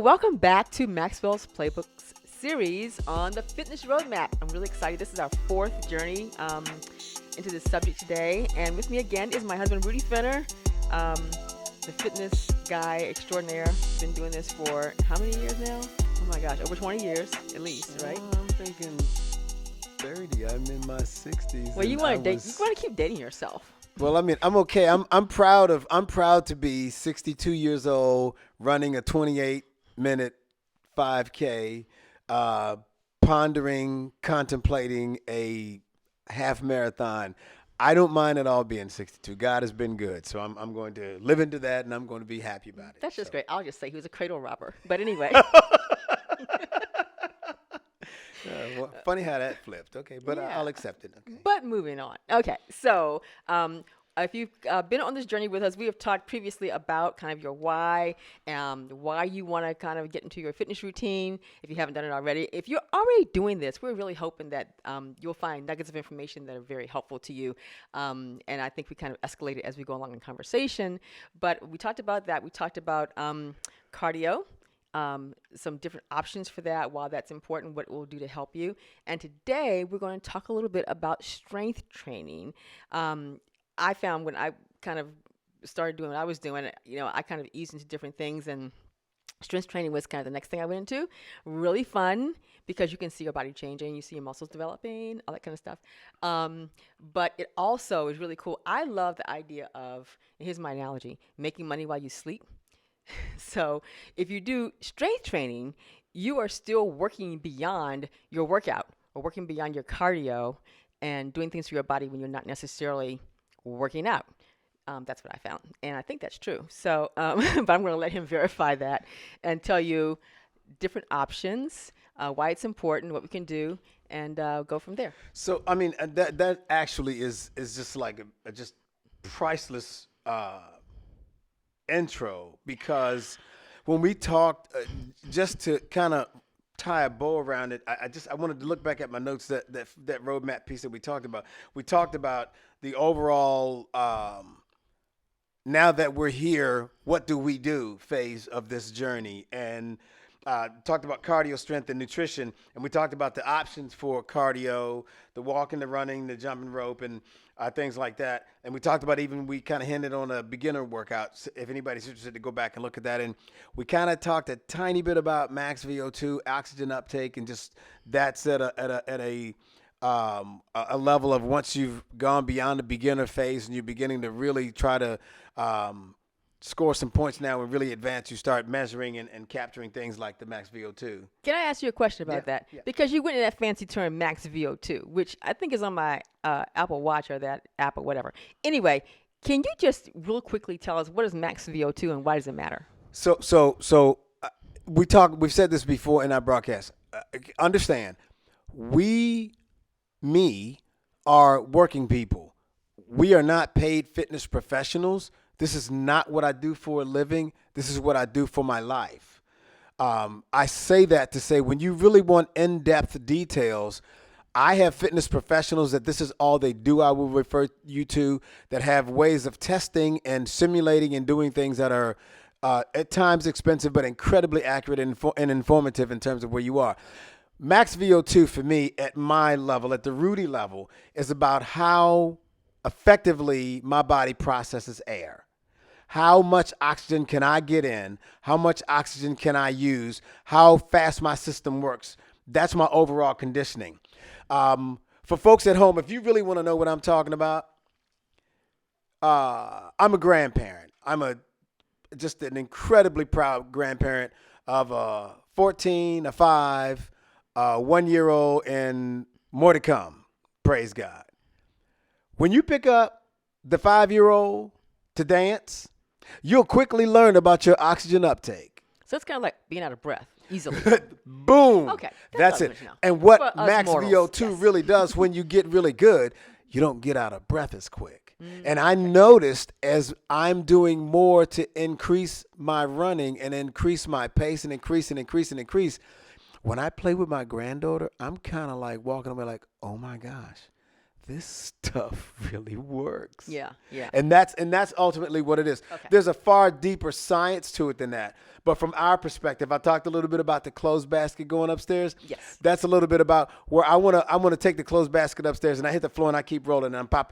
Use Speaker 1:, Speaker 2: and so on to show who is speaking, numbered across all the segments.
Speaker 1: Welcome back to Maxwell's Playbooks series on the fitness roadmap. I'm really excited. This is our fourth journey into this subject today. And with me again is my husband, Rudy Fenner, the fitness guy extraordinaire. Been doing this for how many years now? Oh my gosh, over 20 years at least, right?
Speaker 2: I'm thinking 30. I'm in my 60s.
Speaker 1: Well, you want to keep dating yourself.
Speaker 2: Well, I mean, I'm okay. I'm proud to be 62 years old, running a 28-minute 5K, contemplating a half marathon. I don't mind at all being 62. God has been good, so I'm going to live into that, and I'm going to be happy about it.
Speaker 1: That's just great. I'll just say he was a cradle robber. But anyway.
Speaker 2: Well, funny how that flipped. Okay, but
Speaker 1: Yeah.
Speaker 2: I'll accept it. Okay.
Speaker 1: But moving on. Okay, so if you've been on this journey with us, we have talked previously about kind of your why you want to kind of get into your fitness routine, if you haven't done it already. If you're already doing this, we're really hoping that you'll find nuggets of information that are very helpful to you. And I think we kind of escalated as we go along in conversation. But we talked about that. We talked about cardio. Some different options for that, while that's important, what it will do to help you. And today we're going to talk a little bit about strength training. I found when I kind of started doing what I was doing, I kind of eased into different things, and strength training was kind of the next thing I went into. Really fun because you can see your body changing, you see your muscles developing, all that kind of stuff. But it also is really cool. I love the idea of, and here's my analogy, making money while you sleep. So if you do strength training, you are still working beyond your workout or working beyond your cardio and doing things for your body when you're not necessarily working out. That's what I found. And I think that's true. So, but I'm going to let him verify that and tell you different options, why it's important, what we can do, and go from there.
Speaker 2: So, I mean, that actually is just like a just priceless intro, because when we talked, just to kind of tie a bow around it, I wanted to look back at my notes, that roadmap piece that we talked about. We talked about the overall now that we're here, what do we do phase of this journey, and talked about cardio, strength, and nutrition, and we talked about the options for cardio, the walking, the running, the jumping rope, and things like that. And we talked about, even we kind of hinted on a beginner workout, if anybody's interested to go back and look at that. And we kind of talked a tiny bit about max VO2, oxygen uptake, and just that's at a level of, once you've gone beyond the beginner phase and you're beginning to really try to score some points now and really advance, you start measuring and capturing things like the max VO2.
Speaker 1: Can I ask you a question about that?
Speaker 2: Yeah.
Speaker 1: Because you went in that fancy term max VO2, which I think is on my Apple Watch or that app or whatever. Anyway, can you just real quickly tell us what is max VO2 and why does it matter?
Speaker 2: So we've said this before in our broadcast. Understand, we are working people. We are not paid fitness professionals. This is not what I do for a living. This is what I do for my life. I say that to say, when you really want in-depth details, I have fitness professionals that this is all they do. I will refer you to, that have ways of testing and simulating and doing things that are at times expensive, but incredibly accurate and informative in terms of where you are. Max VO2 for me, at my level, at the Rudy level, is about how effectively my body processes air. How much oxygen can I get in? How much oxygen can I use? How fast my system works? That's my overall conditioning. For folks at home, if you really want to know what I'm talking about, I'm a grandparent. Just an incredibly proud grandparent of a 14, a 5, a 1-year-old, and more to come. Praise God. When you pick up the 5-year-old to dance, you'll quickly learn about your oxygen uptake.
Speaker 1: So it's kind of like being out of breath easily.
Speaker 2: Boom.
Speaker 1: Okay.
Speaker 2: That's it. And
Speaker 1: For
Speaker 2: what
Speaker 1: us
Speaker 2: max
Speaker 1: mortals,
Speaker 2: VO2
Speaker 1: yes.
Speaker 2: really does, when you get really good, you don't get out of breath as quick. And I noticed, as I'm doing more to increase my running and increase my pace and increase, when I play with my granddaughter, I'm kind of like walking away like, oh my gosh, this stuff really works.
Speaker 1: Yeah.
Speaker 2: And that's ultimately what it is.
Speaker 1: Okay.
Speaker 2: There's a far deeper science to it than that. But from our perspective, I talked a little bit about the clothes basket going upstairs.
Speaker 1: Yes.
Speaker 2: That's a little bit about where I wanna take the clothes basket upstairs, and I hit the floor and I keep rolling and I'm pop,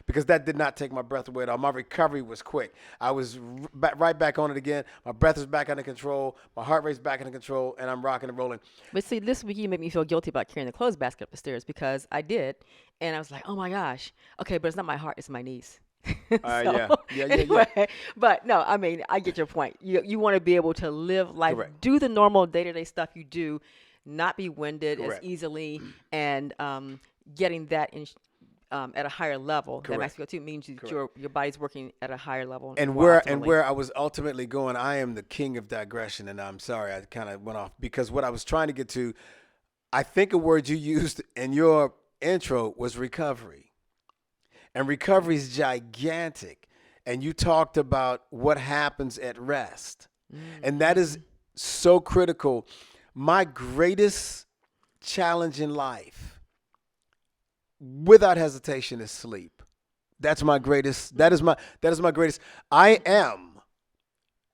Speaker 2: because that did not take my breath away at all. My recovery was quick. I was right back on it again. My breath is back under control. My heart rate's back under control, and I'm rocking and rolling.
Speaker 1: But see, this week you made me feel guilty about carrying the clothes basket up the stairs because I did, and I was like, oh my gosh, okay, but it's not my heart, it's my knees.
Speaker 2: Yeah.
Speaker 1: Anyway, but no, I mean, I get your point. You want to be able to live life,
Speaker 2: Correct.
Speaker 1: do the normal day-to-day stuff you do, not be winded as
Speaker 2: Correct.
Speaker 1: easily, and getting that in at a higher level. That
Speaker 2: Correct.
Speaker 1: max VO2 means your body's working at a higher level.
Speaker 2: And
Speaker 1: more
Speaker 2: where
Speaker 1: optimally.
Speaker 2: I was ultimately going, I am the king of digression, and I'm sorry I kind of went off, because what I was trying to get to, I think a word you used in your intro was recovery. And recovery is gigantic. And you talked about what happens at rest. And that is so critical. My greatest challenge in life, without hesitation, is sleep. That is my greatest. I am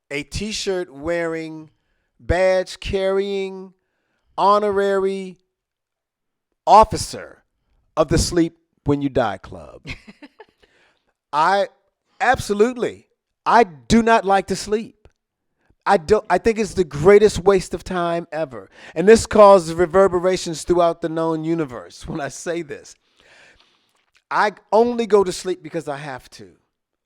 Speaker 2: a t-shirt wearing, badge carrying, honorary officer of the Sleep When You Die Club. I do not like to sleep. I think it's the greatest waste of time ever. And this causes reverberations throughout the known universe when I say this. I only go to sleep because I have to.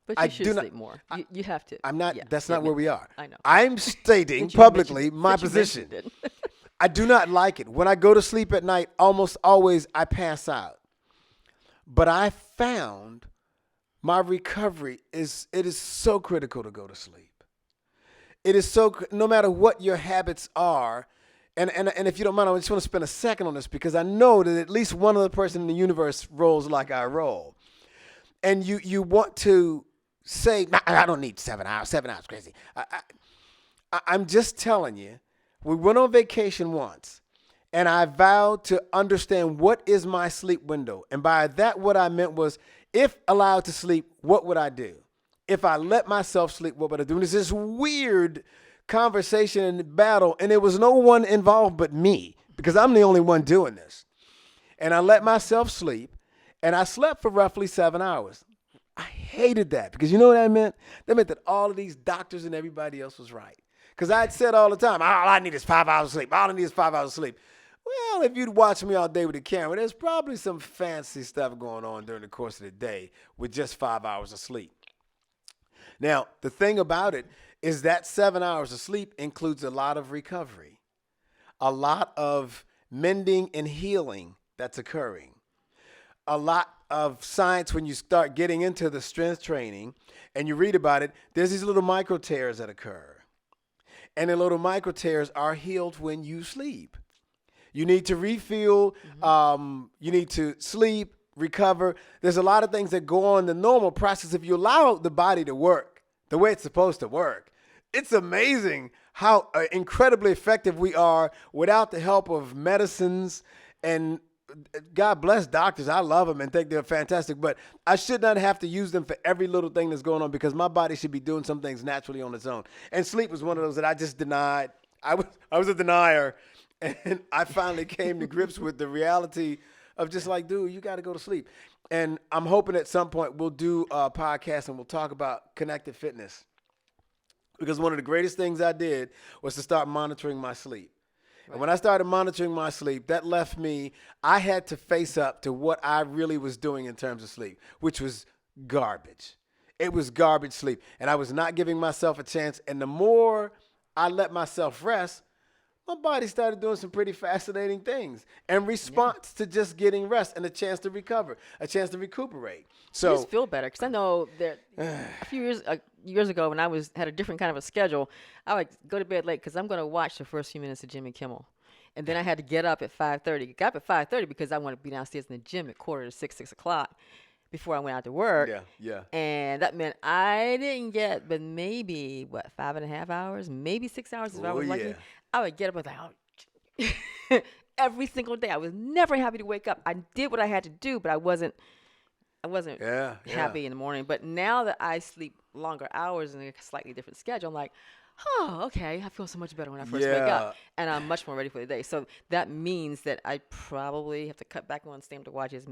Speaker 1: But you should sleep more. You have to.
Speaker 2: I'm not.
Speaker 1: Yeah,
Speaker 2: That's not where we are.
Speaker 1: I know.
Speaker 2: I'm stating
Speaker 1: Since you
Speaker 2: publicly
Speaker 1: mentioned-
Speaker 2: my
Speaker 1: since you
Speaker 2: position.
Speaker 1: mentioned it.
Speaker 2: I do not like it. When I go to sleep at night, almost always I pass out. But I found my recovery is so critical to go to sleep. It is so, no matter what your habits are, and if you don't mind, I just want to spend a second on this, because I know that at least one other person in the universe rolls like I roll. And you want to say, nah, I don't need 7 hours. 7 hours, crazy. I'm just telling you, we went on vacation once, and I vowed to understand what is my sleep window. And by that, what I meant was, if allowed to sleep, what would I do? If I let myself sleep, what would I do? And it's this weird conversation and battle, and there was no one involved but me, because I'm the only one doing this. And I let myself sleep, and I slept for roughly 7 hours. I hated that, because you know what that meant? That meant that all of these doctors and everybody else was right. Because I'd said all the time, all I need is 5 hours of sleep. All I need is 5 hours of sleep. Well, if you'd watch me all day with the camera, there's probably some fancy stuff going on during the course of the day with just 5 hours of sleep. Now, the thing about it is that 7 hours of sleep includes a lot of recovery, a lot of mending and healing that's occurring, a lot of science. When you start getting into the strength training and you read about it, there's these little micro tears that occur. And the little micro tears are healed when you sleep. You need to refuel. You need to sleep, recover. There's a lot of things that go on in the normal process. If you allow the body to work the way it's supposed to work, it's amazing how incredibly effective we are without the help of medicines. And God bless doctors. I love them and think they're fantastic. But I should not have to use them for every little thing that's going on, because my body should be doing some things naturally on its own. And sleep was one of those that I just denied. I was a denier. And I finally came to grips with the reality of just like, dude, you got to go to sleep. And I'm hoping at some point we'll do a podcast and we'll talk about connected fitness. Because one of the greatest things I did was to start monitoring my sleep. Right. And when I started monitoring my sleep, that left me, I had to face up to what I really was doing in terms of sleep, which was garbage. It was garbage sleep. And I was not giving myself a chance. And the more I let myself rest, my body started doing some pretty fascinating things in response to just getting rest and a chance to recover, a chance to recuperate. So
Speaker 1: you just feel better, because I know that a few years ago when I had a different kind of a schedule, I would go to bed late because I'm going to watch the first few minutes of Jimmy Kimmel. And then I had to get up at 5:30. Got up at 5:30 because I wanted to be downstairs in the gym at 6 o'clock before I went out to work.
Speaker 2: Yeah.
Speaker 1: And that meant I didn't get but maybe, 5.5 hours, maybe 6 hours if I was lucky. I would get up and like, oh, every single day. I was never happy to wake up. I did what I had to do, but I wasn't happy in the morning. But now that I sleep longer hours in a slightly different schedule, I'm like, oh, okay, I feel so much better when I first wake up,
Speaker 2: Yeah,
Speaker 1: and I'm much more ready for the day. So that means that I probably have to cut back on staying to watch as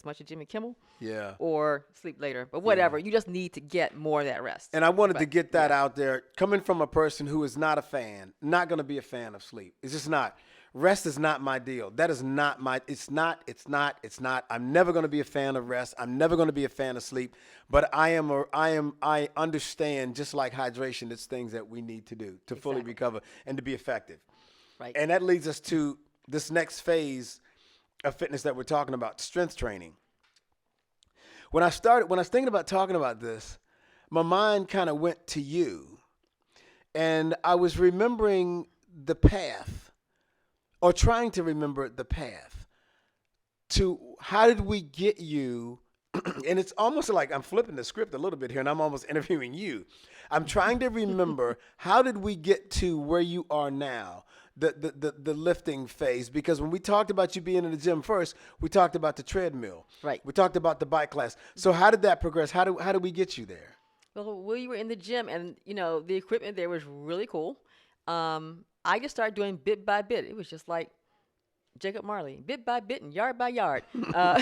Speaker 1: much of Jimmy Kimmel,
Speaker 2: yeah,
Speaker 1: or sleep later. But
Speaker 2: yeah.
Speaker 1: whatever, you just need to get more of that rest.
Speaker 2: And I wanted to
Speaker 1: But
Speaker 2: get that
Speaker 1: yeah,
Speaker 2: out there, coming from a person who is not a fan, not going to be a fan of sleep. It's just not. Rest is not my deal. That is not my. It's not. I'm never going to be a fan of rest. I'm never going to be a fan of sleep. But I understand, just like hydration, it's things that we need to do to fully
Speaker 1: exactly.
Speaker 2: recover and to be effective.
Speaker 1: Right.
Speaker 2: And that leads us to this next phase of fitness that we're talking about, strength training. When I was thinking about talking about this, my mind kind of went to you, and I was remembering the path, or trying to remember the path to how did we get you. And it's almost like I'm flipping the script a little bit here, and I'm almost interviewing you. I'm trying to remember how did we get to where you are now, the lifting phase, because when we talked about you being in the gym first, we talked about the treadmill,
Speaker 1: Right.
Speaker 2: we talked about the bike class. So how did that progress? How do we get you there?
Speaker 1: Well, we were in the gym, and the equipment there was really cool. I just started doing bit by bit. It was just like Jacob Marley, bit by bit and yard by yard. Uh,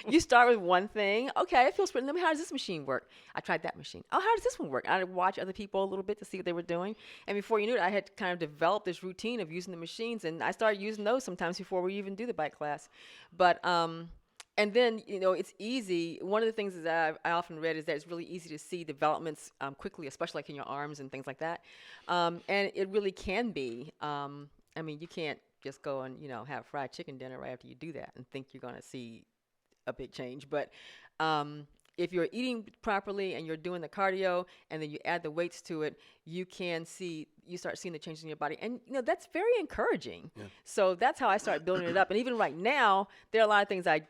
Speaker 1: you start with one thing. Okay, it feels pretty. How does this machine work? I tried that machine. Oh, how does this one work? I watch other people a little bit to see what they were doing. And before you knew it, I had kind of developed this routine of using the machines. And I started using those sometimes before we even do the bike class. But, and then, it's easy. One of the things that I often read is that it's really easy to see developments quickly, especially like in your arms and things like that. And it really can be. I mean, you can't just go and have fried chicken dinner right after you do that and think you're going to see a big change. But if you're eating properly and you're doing the cardio and then you add the weights to it, you start seeing the changes in your body, and that's very encouraging.
Speaker 2: Yeah.
Speaker 1: So that's how I started building it up. And even right now, there are a lot of things I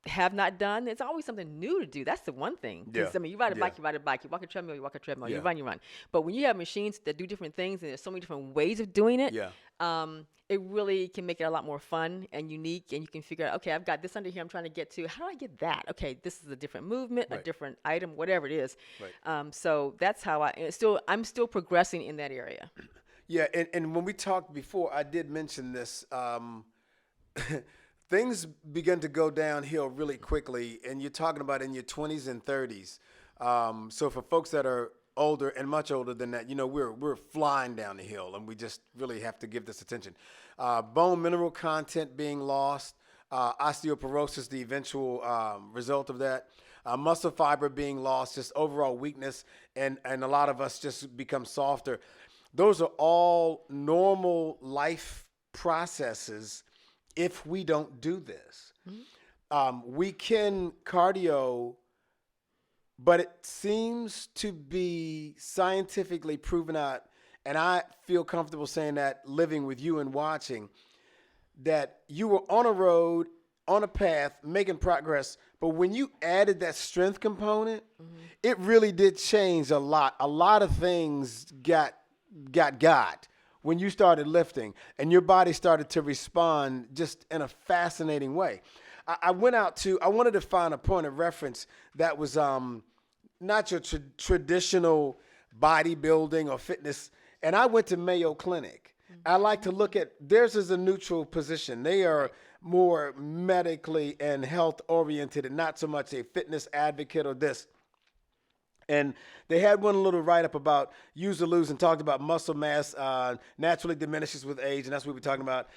Speaker 1: have not done. It's always something new to do. That's the one thing.
Speaker 2: Yeah.
Speaker 1: Because, you ride a bike,
Speaker 2: Yeah.
Speaker 1: you ride a bike. You walk a treadmill, you walk a treadmill.
Speaker 2: Yeah.
Speaker 1: You run, you run. But when you have machines that do different things and there's so many different ways of doing it,
Speaker 2: Yeah.
Speaker 1: it really can make it a lot more fun and unique. And you can figure out, okay, I've got this under here I'm trying to get to. How do I get that? Okay, this is a different movement, a
Speaker 2: Right.
Speaker 1: different item, whatever it is.
Speaker 2: Right.
Speaker 1: So that's how I'm still progressing in that area.
Speaker 2: Yeah, and when we talked before, I did mention this. Things begin to go downhill really quickly, and you're talking about in your 20s and 30s. So for folks that are older and much older than that, we're flying down the hill, and we just really have to give this attention. Bone mineral content being lost, osteoporosis, the eventual result of that. Muscle fiber being lost, just overall weakness, and a lot of us just become softer. Those are all normal life processes if we don't do this. We can cardio, but it seems to be scientifically proven out, and I feel comfortable saying that living with you and watching, that you were on a road, on a path, making progress, but when you added that strength component, it really did change a lot. A lot of things got when you started lifting, and your body started to respond just in a fascinating way. I wanted to find a point of reference that was not your traditional bodybuilding or fitness, and I went to Mayo Clinic. I like to look at theirs as a neutral position. They are more medically and health oriented and not so much a fitness advocate or this. And they had one little write-up about use or lose and talked about muscle mass naturally diminishes with age, and that's what we're talking about.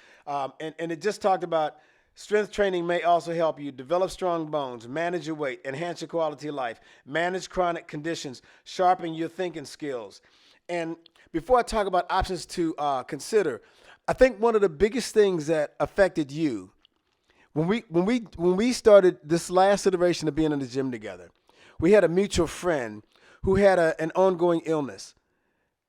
Speaker 2: And it just talked about strength training may also help you develop strong bones, manage your weight, enhance your quality of life, manage chronic conditions, sharpen your thinking skills. And before I talk about options to consider, I think one of the biggest things that affected you when we started this last iteration of being in the gym together, we had a mutual friend who had an ongoing illness.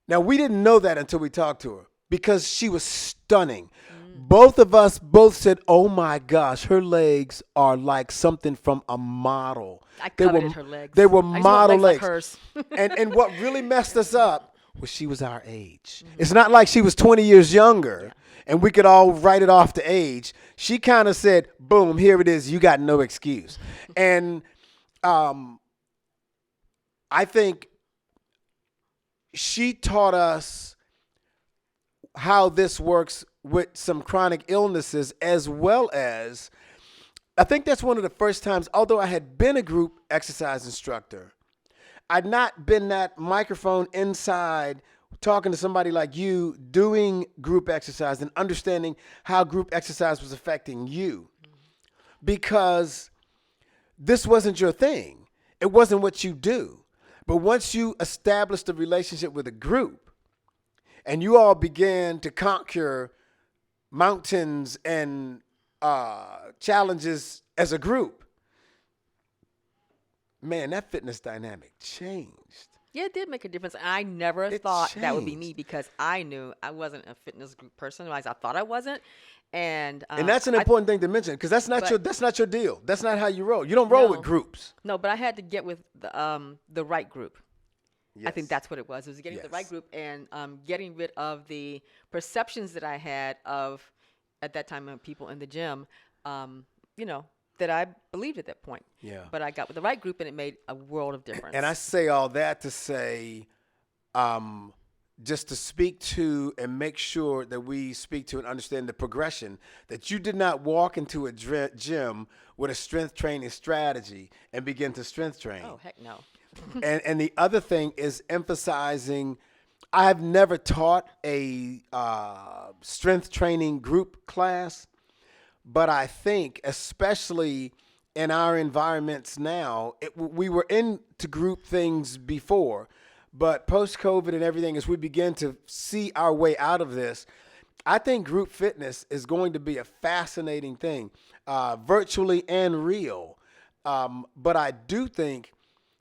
Speaker 2: Now, we didn't know that until we talked to her because she was stunning. Both of us said, oh my gosh, her legs are like something from a model.
Speaker 1: I coveted her legs.
Speaker 2: They were
Speaker 1: I just want
Speaker 2: model
Speaker 1: legs
Speaker 2: legs.
Speaker 1: like hers.
Speaker 2: and what really messed us up was she was our age. It's not like she was 20 years younger and we could all write it off to age. She kind of said, boom, here it is. You got no excuse. And I think she taught us how this works with some chronic illnesses, as well as I think that's one of the first times, although I had been a group exercise instructor, I'd not been that microphone inside talking to somebody like you, doing group exercise and understanding how group exercise was affecting you. Because this wasn't your thing. It wasn't what you do. But once you established a relationship with a group and you all began to conquer mountains and challenges as a group, man, that fitness dynamic changed.
Speaker 1: Yeah, it did make a difference. I never
Speaker 2: It
Speaker 1: thought that would be
Speaker 2: changed.
Speaker 1: me because I knew I wasn't a fitness group person. Like I thought I wasn't, and
Speaker 2: And that's an
Speaker 1: I
Speaker 2: important thing to mention because
Speaker 1: but
Speaker 2: that's not your deal. That's not how you roll. You don't roll with
Speaker 1: no,
Speaker 2: groups.
Speaker 1: no. But I had to get with the right group. I think
Speaker 2: Yes.
Speaker 1: that's what it was. It was getting with the right
Speaker 2: Yes.
Speaker 1: group and getting rid of the perceptions that I had of at that time of people in the gym. You know that I believed at that point.
Speaker 2: Yeah.
Speaker 1: But I got with the right group and it made a world of difference.
Speaker 2: And I say all that to say, just to speak to and make sure that we speak to and understand the progression that you did not walk into a gym with a strength training strategy and begin to strength train.
Speaker 1: Oh heck no.
Speaker 2: And the other thing is emphasizing. I have never taught a strength training group class. But I think, especially in our environments now, we were into group things before, but post-COVID and everything, as we begin to see our way out of this, I think group fitness is going to be a fascinating thing, virtually and real. But I do think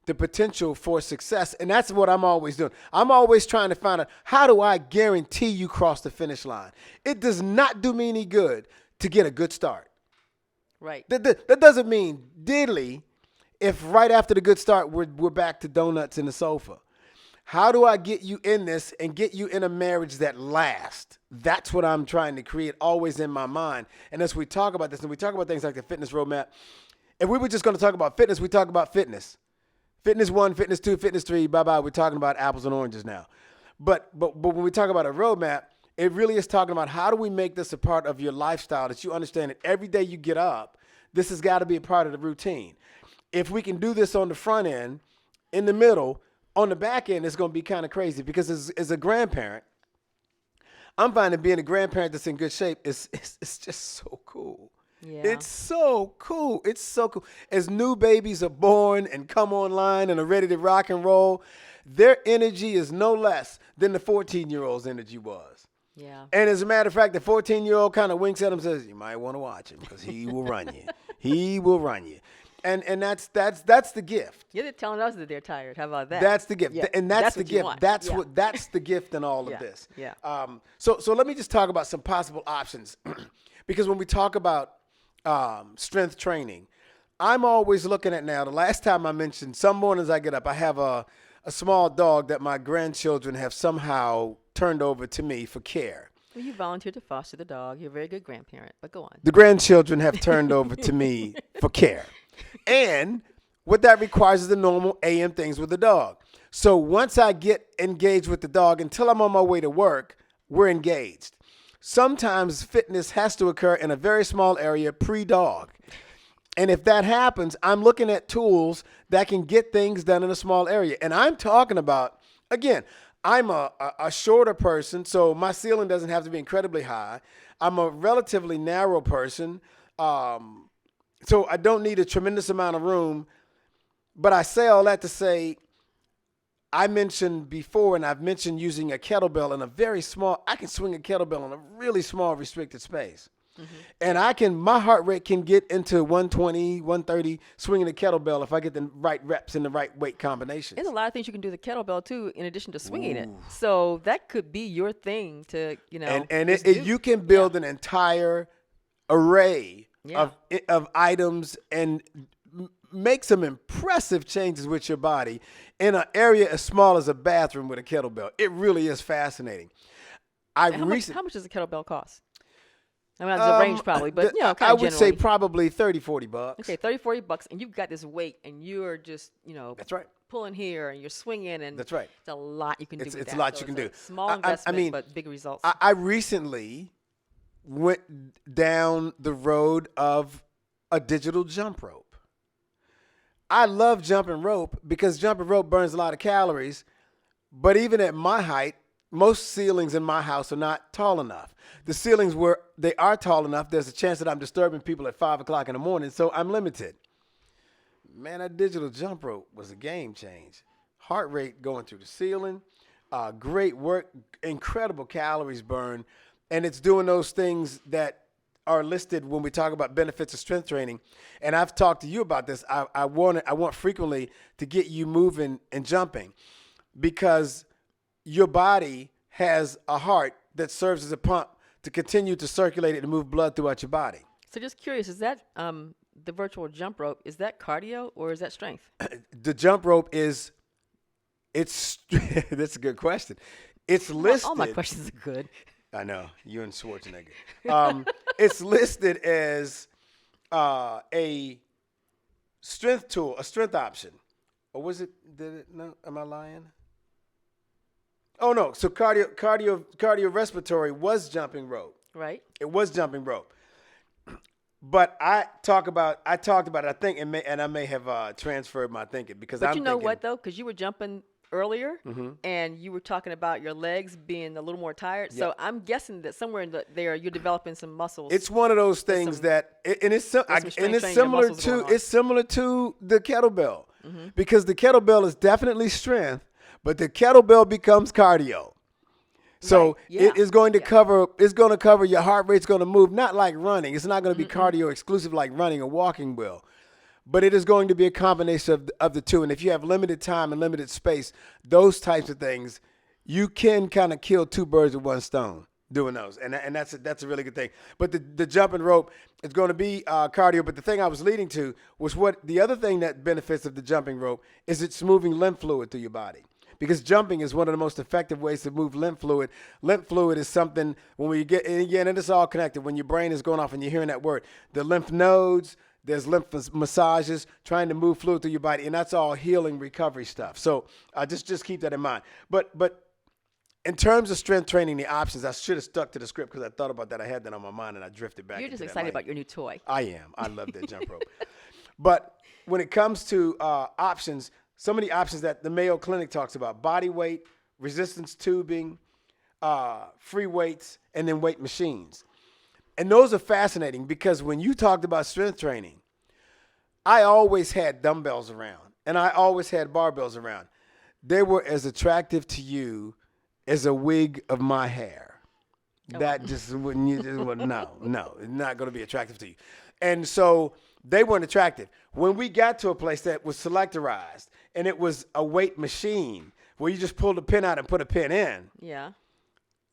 Speaker 2: the potential for success, and that's what I'm always doing. I'm always trying to find out, how do I guarantee you cross the finish line? It does not do me any good to get a good start.
Speaker 1: Right.
Speaker 2: That doesn't mean diddly if right after the good start we're back to donuts in the sofa. How do I get you in this and get you in a marriage that lasts? That's what I'm trying to create always in my mind. And as we talk about this and we talk about things like the fitness roadmap, if we were just going to talk about fitness, we talk about fitness. Fitness 1, fitness 2, fitness 3, bye-bye. We're talking about apples and oranges now. But when we talk about a roadmap, it really is talking about how do we make this a part of your lifestyle that you understand that every day you get up, this has got to be a part of the routine. If we can do this on the front end, in the middle, on the back end, it's going to be kind of crazy because as a grandparent, I'm finding being a grandparent that's in good shape is it's just so cool.
Speaker 1: Yeah.
Speaker 2: It's so cool. It's so cool. As new babies are born and come online and are ready to rock and roll, their energy is no less than the 14-year-old's energy was.
Speaker 1: Yeah.
Speaker 2: And as a matter of fact, the 14-year-old kind of winks at him and says, you might want to watch him because he will run you. He will run you. And that's the gift.
Speaker 1: Yeah, they're telling us that they're tired. How about that?
Speaker 2: That's the gift.
Speaker 1: Yeah.
Speaker 2: And that's the
Speaker 1: what you
Speaker 2: gift.
Speaker 1: want.
Speaker 2: That's
Speaker 1: Yeah.
Speaker 2: that's the gift in all
Speaker 1: Yeah.
Speaker 2: of this.
Speaker 1: Yeah.
Speaker 2: So let me just talk about some possible options. Because when we talk about strength training, I'm always looking at now. The last time I mentioned, some mornings I get up, I have a small dog that my grandchildren have somehow turned over to me for care.
Speaker 1: Well, you volunteered to foster the dog. You're a very good grandparent, but go on.
Speaker 2: The grandchildren have turned over to me for care. And what that requires is the normal AM things with the dog. So once I get engaged with the dog, until I'm on my way to work, we're engaged. Sometimes fitness has to occur in a very small area pre-dog. And if that happens, I'm looking at tools that can get things done in a small area. And I'm talking about, again, I'm a shorter person, so my ceiling doesn't have to be incredibly high. I'm a relatively narrow person, so I don't need a tremendous amount of room. But I say all that to say, I mentioned before, and I've mentioned using a kettlebell in a very small, I can swing a kettlebell in a really small restricted space. Mm-hmm. And my heart rate can get into 120, 130 swinging a kettlebell if I get the right reps and the right weight combinations.
Speaker 1: There's a lot of things you can do with the kettlebell too, in addition to swinging it. So that could be your thing to,
Speaker 2: You can build an entire array
Speaker 1: Yeah.
Speaker 2: of items and make some impressive changes with your body in an area as small as a bathroom with a kettlebell. It really is fascinating.
Speaker 1: How much does a kettlebell cost? I mean, there's a range probably, but kind of
Speaker 2: I would
Speaker 1: generally.
Speaker 2: say probably $30, $40.
Speaker 1: Okay, $30, $40, and you've got this weight, and you're just,
Speaker 2: That's right.
Speaker 1: pulling here and you're swinging, and
Speaker 2: That's right.
Speaker 1: it's a lot you can do with
Speaker 2: It's
Speaker 1: that.
Speaker 2: a lot
Speaker 1: So
Speaker 2: you can
Speaker 1: it's
Speaker 2: do.
Speaker 1: a small
Speaker 2: I
Speaker 1: investment,
Speaker 2: mean,
Speaker 1: but big results.
Speaker 2: I recently went down the road of a digital jump rope. I love jumping rope because jumping rope burns a lot of calories. But even at my height, most ceilings in my house are not tall enough. The ceilings where they are tall enough, there's a chance that I'm disturbing people at 5 o'clock in the morning, so I'm limited. Man, that digital jump rope was a game change. Heart rate going through the ceiling, great work, incredible calories burned, and it's doing those things that are listed when we talk about benefits of strength training. And I've talked to you about this. I want frequently to get you moving and jumping, because your body has a heart that serves as a pump to continue to circulate it and move blood throughout your body.
Speaker 1: So just curious, is that the virtual jump rope, is that cardio or is that strength?
Speaker 2: The jump rope it's that's a good question. It's listed.
Speaker 1: All my questions are good.
Speaker 2: I know, you and Schwarzenegger. It's listed as a strength tool, a strength option. Or was it, no, am I lying? Oh no, so cardiorespiratory was jumping rope.
Speaker 1: Right.
Speaker 2: It was jumping rope. But I talked about it, I think, and I may have transferred my thinking, because
Speaker 1: But
Speaker 2: I'm
Speaker 1: you know
Speaker 2: thinking,
Speaker 1: what, though? Because you were jumping earlier,
Speaker 2: Mm-hmm.
Speaker 1: and you were talking about your legs being a little more tired. So I'm guessing that somewhere in there you're developing some muscles.
Speaker 2: It's one of those things it's
Speaker 1: strength training, your
Speaker 2: similar
Speaker 1: muscles
Speaker 2: to
Speaker 1: going on.
Speaker 2: it's similar to the kettlebell, because the kettlebell is definitely strength, but the kettlebell becomes cardio. So
Speaker 1: Right, yeah,
Speaker 2: it is going to cover your heart rate's going to move, not like running. It's not going to be cardio exclusive like running or walking will. But it is going to be a combination of the two. And if you have limited time and limited space, those types of things, you can kind of kill two birds with one stone doing those. And that's a really good thing. But the jumping rope is going to be cardio. But the thing I was leading to was the other thing that benefits of the jumping rope is it's moving lymph fluid through your body. Because jumping is one of the most effective ways to move lymph fluid. Lymph fluid is something, when we get, and again, and it's all connected. When your brain is going off and you're hearing that word, the lymph nodes, there's lymph massages, trying to move fluid through your body, and that's all healing recovery stuff. So just keep that in mind. But in terms of strength training, the options, I should have stuck to the script because I thought about that. I had that on my mind, and I drifted back.
Speaker 1: You're just
Speaker 2: into
Speaker 1: excited
Speaker 2: that
Speaker 1: about your new toy.
Speaker 2: I am. I love that jump rope. But when it comes to options, some of the options that the Mayo Clinic talks about: body weight, resistance tubing, free weights, and then weight machines. And those are fascinating because when you talked about strength training, I always had dumbbells around and I always had barbells around. They were as attractive to you as a wig of my hair. That just wouldn't, no, it's not going to be attractive to you. And so they weren't attractive. When we got to a place that was selectorized and it was a weight machine where you just pulled a pin out and put a pin in,
Speaker 1: Yeah.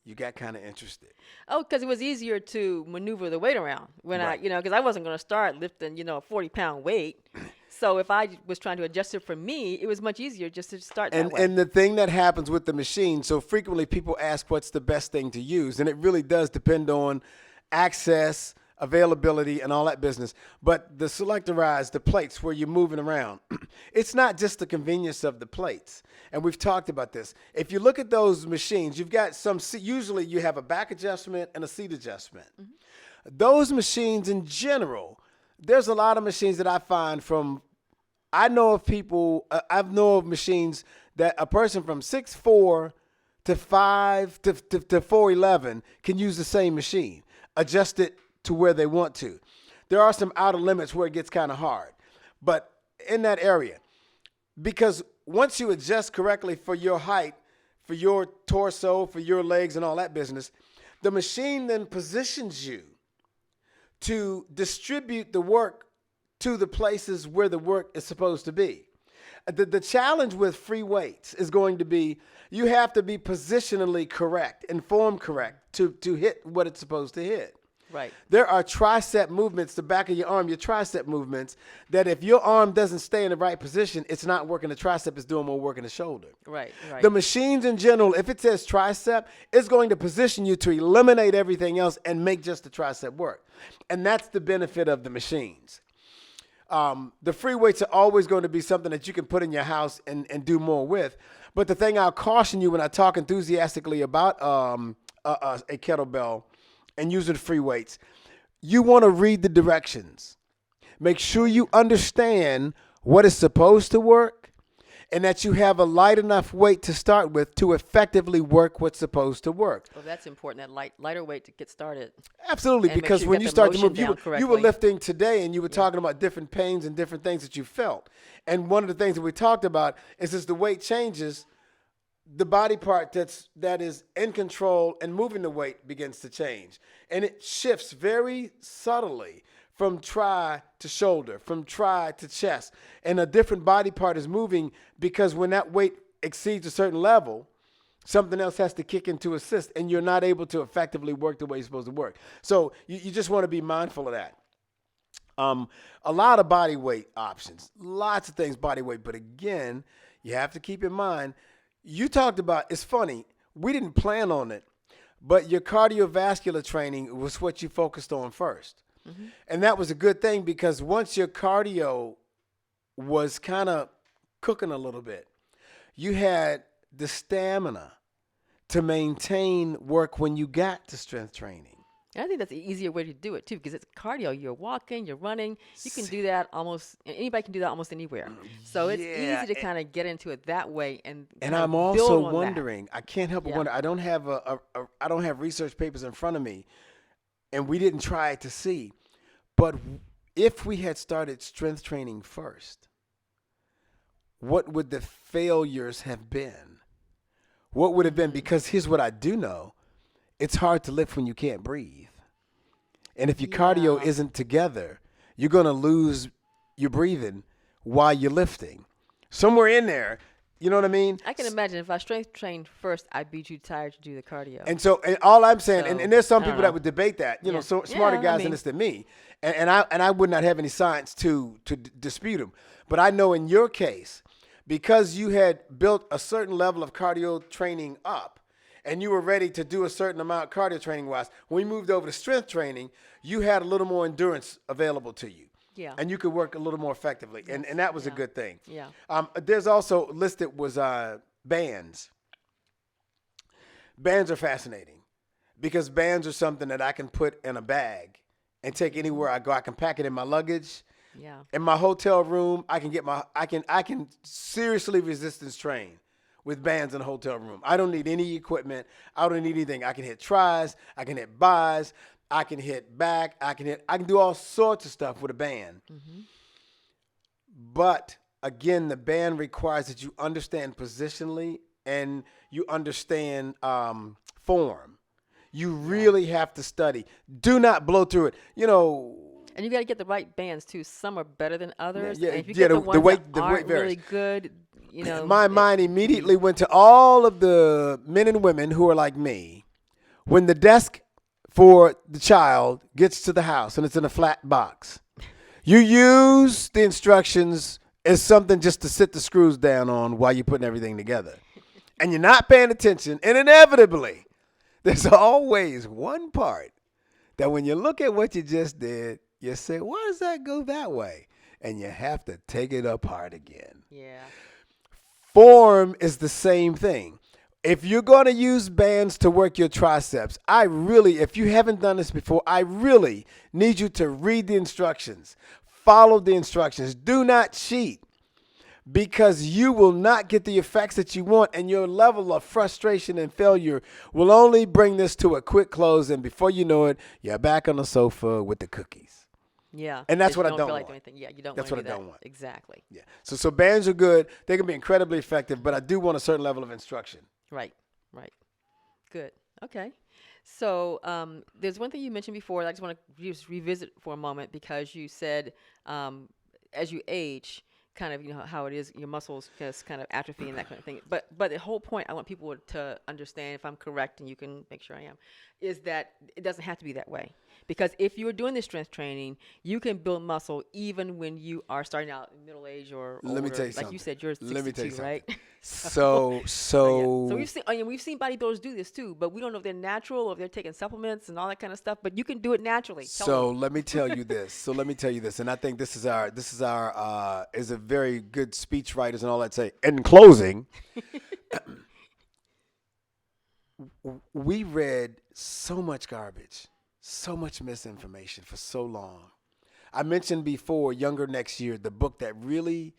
Speaker 2: you got kind of interested.
Speaker 1: Oh, because it was easier to maneuver the weight around when
Speaker 2: Right.
Speaker 1: because I wasn't going to start lifting, a 40-pound weight. So if I was trying to adjust it for me, it was much easier just to start that way.
Speaker 2: And the thing that happens with the machine, so frequently people ask what's the best thing to use, and it really does depend on access, availability, and all that business. But the selectorized, the plates where you're moving around, it's not just the convenience of the plates. And we've talked about this. If you look at those machines, you've got usually you have a back adjustment and a seat adjustment. Mm-hmm. Those machines in general, there's a lot of machines that I find I know of machines that a person from 6'4" to 5 to 4'11" can use the same machine, adjust it to where they want to. There are some outer limits where it gets kind of hard, but in that area, because once you adjust correctly for your height, for your torso, for your legs and all that business, the machine then positions you to distribute the work to the places where the work is supposed to be. The challenge with free weights is going to be you have to be positionally correct and form correct to hit what it's supposed to hit.
Speaker 1: Right.
Speaker 2: There are tricep movements, the back of your arm, your tricep movements, that if your arm doesn't stay in the right position, it's not working the tricep, it's doing more work in the shoulder.
Speaker 1: Right.
Speaker 2: The machines in general, if it says tricep, it's going to position you to eliminate everything else and make just the tricep work. And that's the benefit of the machines. The free weights are always going to be something that you can put in your house and do more with. But the thing I'll caution you when I talk enthusiastically about a kettlebell and using free weights, you want to read the directions. Make sure you understand what is supposed to work and that you have a light enough weight to start with to effectively work what's supposed to work.
Speaker 1: Well, that's important, that lighter weight to get started.
Speaker 2: Absolutely,
Speaker 1: And make
Speaker 2: because
Speaker 1: sure you
Speaker 2: when
Speaker 1: got
Speaker 2: you
Speaker 1: the
Speaker 2: start to
Speaker 1: motion
Speaker 2: move,
Speaker 1: down
Speaker 2: you were
Speaker 1: correctly.
Speaker 2: lifting today and you were talking about different pains and different things that you felt. And one of the things that we talked about is as the weight changes, the body part that is in control and moving the weight begins to change. And it shifts very subtly from tri to shoulder, from tri to chest. And a different body part is moving because when that weight exceeds a certain level, something else has to kick in to assist, and you're not able to effectively work the way you're supposed to work. So you just want to be mindful of that. A lot of body weight options, lots of things body weight. But again, you have to keep in mind, you talked about, it's funny, we didn't plan on it, but your cardiovascular training was what you focused on first. Mm-hmm. And that was a good thing because once your cardio was kind of cooking a little bit, you had the stamina to maintain work when you got to strength training.
Speaker 1: And I think that's an easier way to do it too, because it's cardio. You're walking, you're running. You can do that anybody can do that almost anywhere. So it's easy to kind of get into it that way. And
Speaker 2: I'm also wondering, I can't help but wonder, I don't have research papers in front of me, and we didn't try it to see, but if we had started strength training first, what would the failures have been? What would have been? Because here's what I do know. It's hard to lift when you can't breathe. And if your cardio isn't together, you're going to lose your breathing while you're lifting. Somewhere in there, you know what I mean?
Speaker 1: I can imagine if I strength trained first, I'd be too tired to do the cardio.
Speaker 2: And all I'm saying, and there's some people that would debate that, so smarter guys in this than me. And I would not have any science to dispute them. But I know in your case, because you had built a certain level of cardio training up, and you were ready to do a certain amount cardio training wise, when we moved over to strength training, you had a little more endurance available to you.
Speaker 1: Yeah.
Speaker 2: And you could work a little more effectively. Yes. And that was a good thing.
Speaker 1: Yeah.
Speaker 2: There's also listed was bands. Bands are fascinating because bands are something that I can put in a bag and take anywhere I go. I can pack it in my luggage.
Speaker 1: Yeah.
Speaker 2: In my hotel room, I can seriously resistance train with bands in a hotel room. I don't need any equipment. I don't need anything. I can hit tries. I can hit buys. I can hit back. I can do all sorts of stuff with a band. Mm-hmm. But again, the band requires that you understand positionally and you understand form. You really have to study. Do not blow through it.
Speaker 1: And you got to get the right bands too. Some are better than others.
Speaker 2: Yeah,
Speaker 1: and if you get the ones that aren't really good,
Speaker 2: my mind immediately went to all of the men and women who are like me. When the desk for the child gets to the house and it's in a flat box, you use the instructions as something just to sit the screws down on while you're putting everything together. And you're not paying attention, and inevitably, there's always one part that when you look at what you just did, you say, why does that go that way? And you have to take it apart again.
Speaker 1: Yeah.
Speaker 2: Form is the same thing. If you're going to use bands to work your triceps, if you haven't done this before, I really need you to read the instructions. Follow the instructions. Do not cheat because you will not get the effects that you want, and your level of frustration and failure will only bring this to a quick close, and before you know it, you're back on the sofa with the cookies.
Speaker 1: Yeah.
Speaker 2: And that's what I don't
Speaker 1: want.
Speaker 2: want.
Speaker 1: Yeah, you don't
Speaker 2: that's
Speaker 1: want
Speaker 2: what
Speaker 1: to
Speaker 2: I
Speaker 1: do
Speaker 2: don't want.
Speaker 1: Exactly.
Speaker 2: Yeah. So bands are good. They can be incredibly effective, but I do want a certain level of instruction.
Speaker 1: Right. Good. Okay. So there's one thing you mentioned before that I just want to just revisit for a moment because you said as you age, kind of, how it is, your muscles just kind of atrophy and that kind of thing. But the whole point I want people to understand, if I'm correct, and you can make sure I am, is that it doesn't have to be that way. Because if you're doing this strength training, you can build muscle even when you are starting out in middle age or older.
Speaker 2: Let me tell you
Speaker 1: like
Speaker 2: something.
Speaker 1: you said, you're
Speaker 2: Let me tell you
Speaker 1: 62,
Speaker 2: something.
Speaker 1: right?
Speaker 2: So
Speaker 1: So we've seen bodybuilders do this too, but we don't know if they're natural or if they're taking supplements and all that kind of stuff. But you can do it naturally.
Speaker 2: So let me tell you this. And I think this is our is a very good speech writers and all that say. In closing, we read so much garbage, so much misinformation for so long. I mentioned before, Younger Next Year, the book that really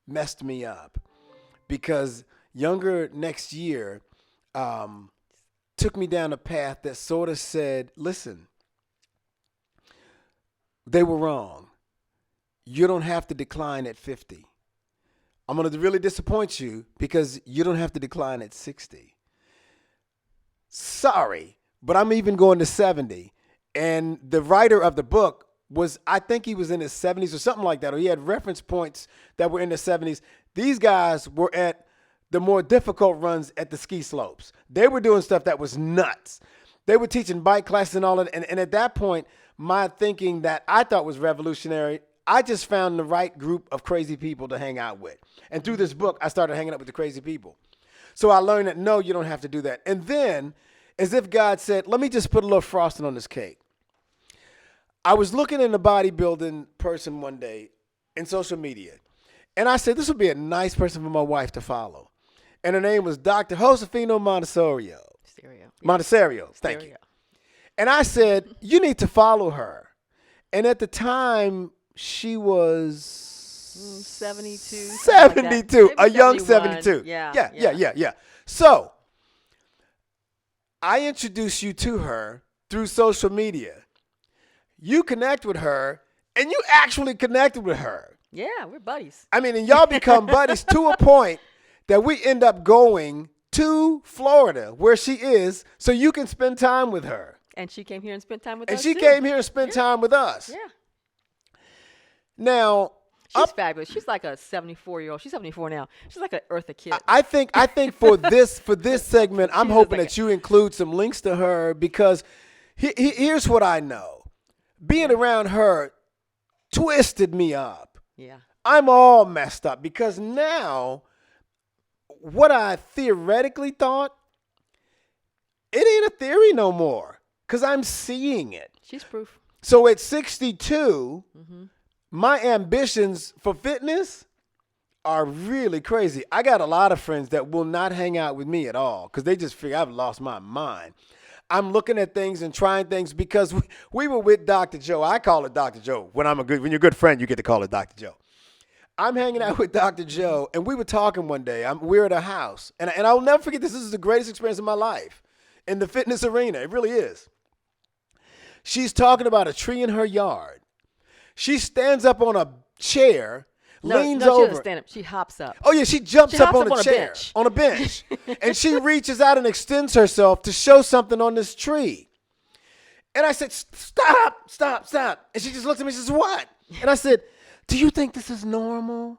Speaker 2: messed me up, because Younger Next Year took me down a path that sort of said, listen, they were wrong. You don't have to decline at 50. I'm going to really disappoint you because you don't have to decline at 60. Sorry, but I'm even going to 70. And the writer of the book I think he was in his 70s or something like that, or he had reference points that were in the 70s. These guys were at the more difficult runs at the ski slopes. They were doing stuff that was nuts. They were teaching bike classes and all that. And at that point, my thinking that I thought was revolutionary, I just found the right group of crazy people to hang out with. And through this book, I started hanging out with the crazy people. So I learned that, no, you don't have to do that. And then, as if God said, let me just put a little frosting on this cake. I was looking in the bodybuilding person one day in social media, and I said, this would be a nice person for my wife to follow. And her name was Dr. Josefino Montessario. Montessario, thank you. And I said, you need to follow her. And at the time, she was
Speaker 1: 72.
Speaker 2: 72,
Speaker 1: Like
Speaker 2: a young
Speaker 1: 71.
Speaker 2: 72.
Speaker 1: Yeah.
Speaker 2: So I introduced you to her through social media. You connect with her, and you actually connected with her.
Speaker 1: Yeah, we're buddies.
Speaker 2: I mean, and y'all become buddies to a point that we end up going to Florida, where she is, so you can spend time with her.
Speaker 1: And she came here and spent time with
Speaker 2: And
Speaker 1: us,
Speaker 2: she
Speaker 1: too.
Speaker 2: came here and spent time with us.
Speaker 1: Yeah.
Speaker 2: Now,
Speaker 1: She's fabulous. She's like a 74-year-old. She's 74 now. She's like an Eartha kid.
Speaker 2: I think for this segment, I'm
Speaker 1: She's
Speaker 2: hoping
Speaker 1: like
Speaker 2: that you include some links to her, because here's what I know. Being around her twisted me up.
Speaker 1: Yeah.
Speaker 2: I'm all messed up because now what I theoretically thought, it ain't a theory no more because I'm seeing it.
Speaker 1: She's proof.
Speaker 2: So at 62, my ambitions for fitness are really crazy. I got a lot of friends that will not hang out with me at all because they just figure I've lost my mind. I'm looking at things and trying things because we were with Dr. Joe. I call it Dr. Joe. When you're a good friend, you get to call it Dr. Joe. I'm hanging out with Dr. Joe, and we were talking one day. We're at a house, and I'll never forget this. This is the greatest experience of my life in the fitness arena. It really is. She's talking about a tree in her yard. She stands up on a chair, leans
Speaker 1: she
Speaker 2: over.
Speaker 1: doesn't stand up. She hops up.
Speaker 2: Oh, yeah, she jumps up on a chair,
Speaker 1: bench.
Speaker 2: on a bench. And she reaches out and extends herself to show something on this tree. And I said, stop. And she just looked at me and says, what? And I said, do you think this is normal?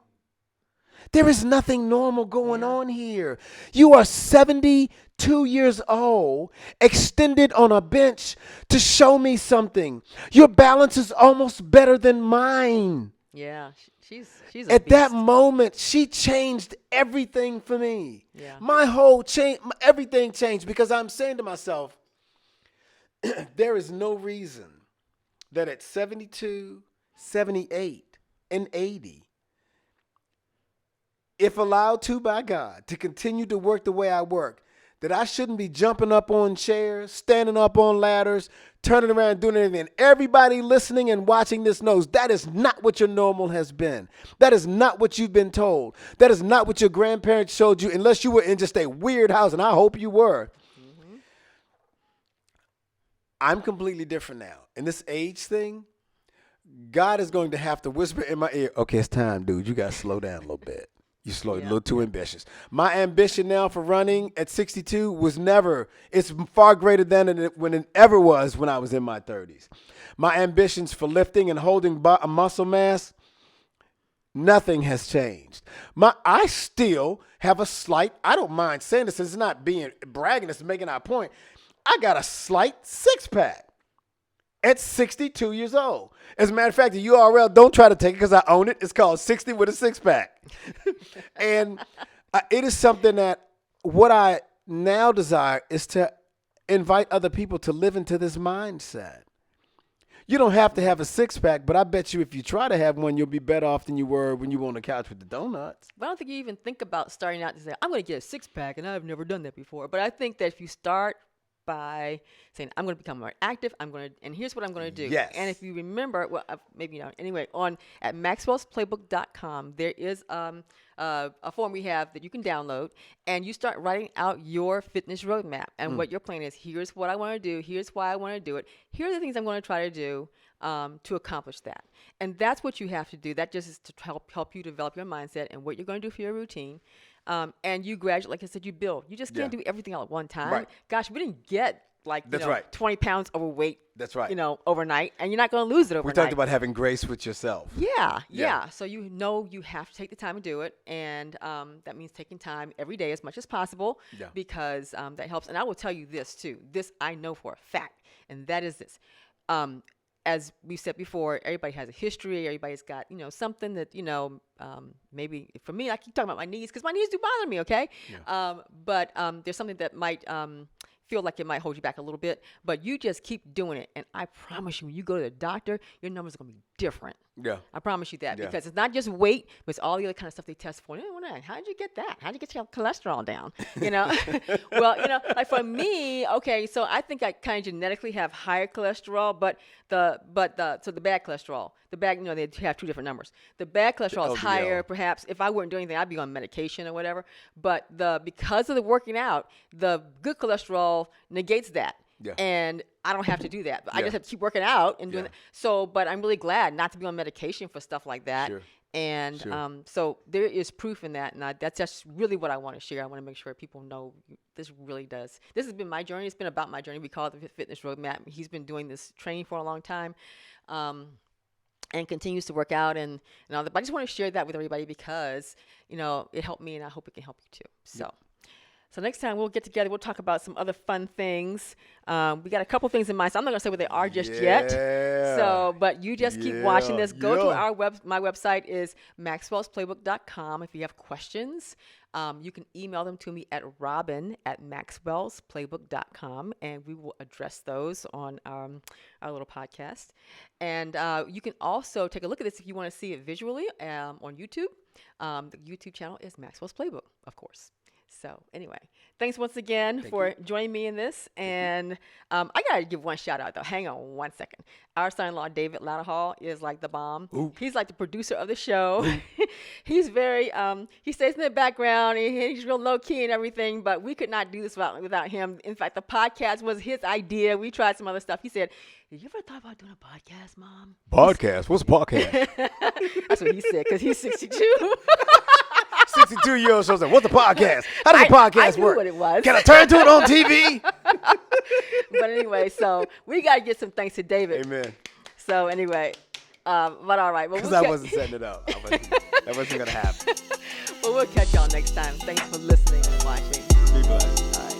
Speaker 2: There is nothing normal going on here. You are 72 years old, extended on a bench to show me something. Your balance is almost better than mine.
Speaker 1: Yeah, she's a
Speaker 2: At
Speaker 1: beast.
Speaker 2: that moment, she changed everything for me.
Speaker 1: Yeah.
Speaker 2: My whole everything changed because I'm saying to myself, there is no reason that at 72, 78, and 80, if allowed to by God, to continue to work the way I work, that I shouldn't be jumping up on chairs, standing up on ladders, turning around, doing anything. Everybody listening and watching this knows that is not what your normal has been. That is not what you've been told. That is not what your grandparents showed you, unless you were in just a weird house, and I hope you were. Mm-hmm. I'm completely different now. And this age thing, God is going to have to whisper in my ear, okay, it's time, dude. You got to slow down a little bit. You slow a little too ambitious. My ambition now for running at 62 it's far greater than it ever was when I was in my 30s. My ambitions for lifting and holding a muscle mass, Nothing has changed. I still have a slight, I don't mind saying this, it's not being bragging, it's making our point. I got a slight six pack at 62 years old. As a matter of fact, the URL, don't try to take it because I own it. It's called 60 with a six pack. And it is something that what I now desire is to invite other people to live into this mindset. You don't have to have a six pack, but I bet you if you try to have one, you'll be better off than you were when you were on the couch with the donuts.
Speaker 1: But I don't think you even think about starting out to say, I'm going to get a six pack, and I've never done that before. But I think that if you start by saying, I'm going to become more active, and here's what I'm going to do.
Speaker 2: Yes.
Speaker 1: And if you remember, well, maybe not. Anyway, at maxwellsplaybook.com, there is a form we have that you can download, and you start writing out your fitness roadmap and what your plan is. Here's what I want to do. Here's why I want to do it. Here are the things I'm going to try to do to accomplish that. And that's what you have to do. That just is to help you develop your mindset and what you're going to do for your routine. And you graduate, like I said, you build. You just can't do everything all at one time.
Speaker 2: Right.
Speaker 1: Gosh, we didn't get
Speaker 2: That's right.
Speaker 1: 20 pounds overweight.
Speaker 2: That's right.
Speaker 1: Overnight, and you're not going to lose it overnight.
Speaker 2: We talked about having grace with yourself.
Speaker 1: Yeah. So you know you have to take the time to do it, and that means taking time every day as much as possible because that helps. And I will tell you this too. This I know for a fact, and that is this. As we said before, everybody has a history. Everybody's got, something that, maybe for me, I keep talking about my knees because my knees do bother me, okay? Yeah. But there's something that might feel like it might hold you back a little bit, but you just keep doing it. And I promise you, when you go to the doctor, your numbers are going to be different.
Speaker 2: Yeah.
Speaker 1: I promise you that because it's not just weight, but it's all the other kind of stuff they test for. How did you get that? How did you get your cholesterol down? Well, like for me, okay, so I think I kind of genetically have higher cholesterol, but the bad cholesterol, they have two different numbers. The bad cholesterol is higher, perhaps. If I wouldn't do anything, I'd be on medication or whatever. But because of the working out, the good cholesterol negates that. Yeah. And I don't have to do that. I just have to keep working out and doing that. So, but I'm really glad not to be on medication for stuff like that. Sure. And so there is proof in that. And that's just really what I want to share. I want to make sure people know this really does. This has been my journey. It's been about my journey. We call it the Fitness Roadmap. He's been doing this training for a long time. And continues to work out and all that. But I just want to share that with everybody because, it helped me and I hope it can help you too. So next time we'll get together. We'll talk about some other fun things. We got a couple things in mind. So I'm not going to say what they are just yet. So, but you just keep watching this. Go to my website is maxwellsplaybook.com. If you have questions, you can email them to me at robin@maxwellsplaybook.com, and we will address those on our little podcast. And you can also take a look at this if you want to see it visually on YouTube. The YouTube channel is Maxwell's Playbook, of course. So anyway, thanks once again for joining me in this. And I got to give one shout out, though. Hang on one second. Our son-in-law, David Lottahall, is like the bomb. Ooh. He's like the producer of the show. He's very, he stays in the background. He's real low-key and everything, but we could not do this without him. In fact, the podcast was his idea. We tried some other stuff. He said, "Did you ever thought about doing a podcast, Mom?"
Speaker 2: Podcast? What's a podcast?
Speaker 1: That's what he said, because he's 62.
Speaker 2: 62-year-old shows up. What's a podcast? How does a podcast work?
Speaker 1: What it was.
Speaker 2: Can I turn to it on TV?
Speaker 1: But anyway, so we got to give some thanks to David.
Speaker 2: Amen.
Speaker 1: So anyway, but all right.
Speaker 2: Because I wasn't setting it up. That wasn't going to happen.
Speaker 1: Well, we'll catch y'all next time. Thanks for listening and watching.
Speaker 2: Be blessed.
Speaker 1: All right.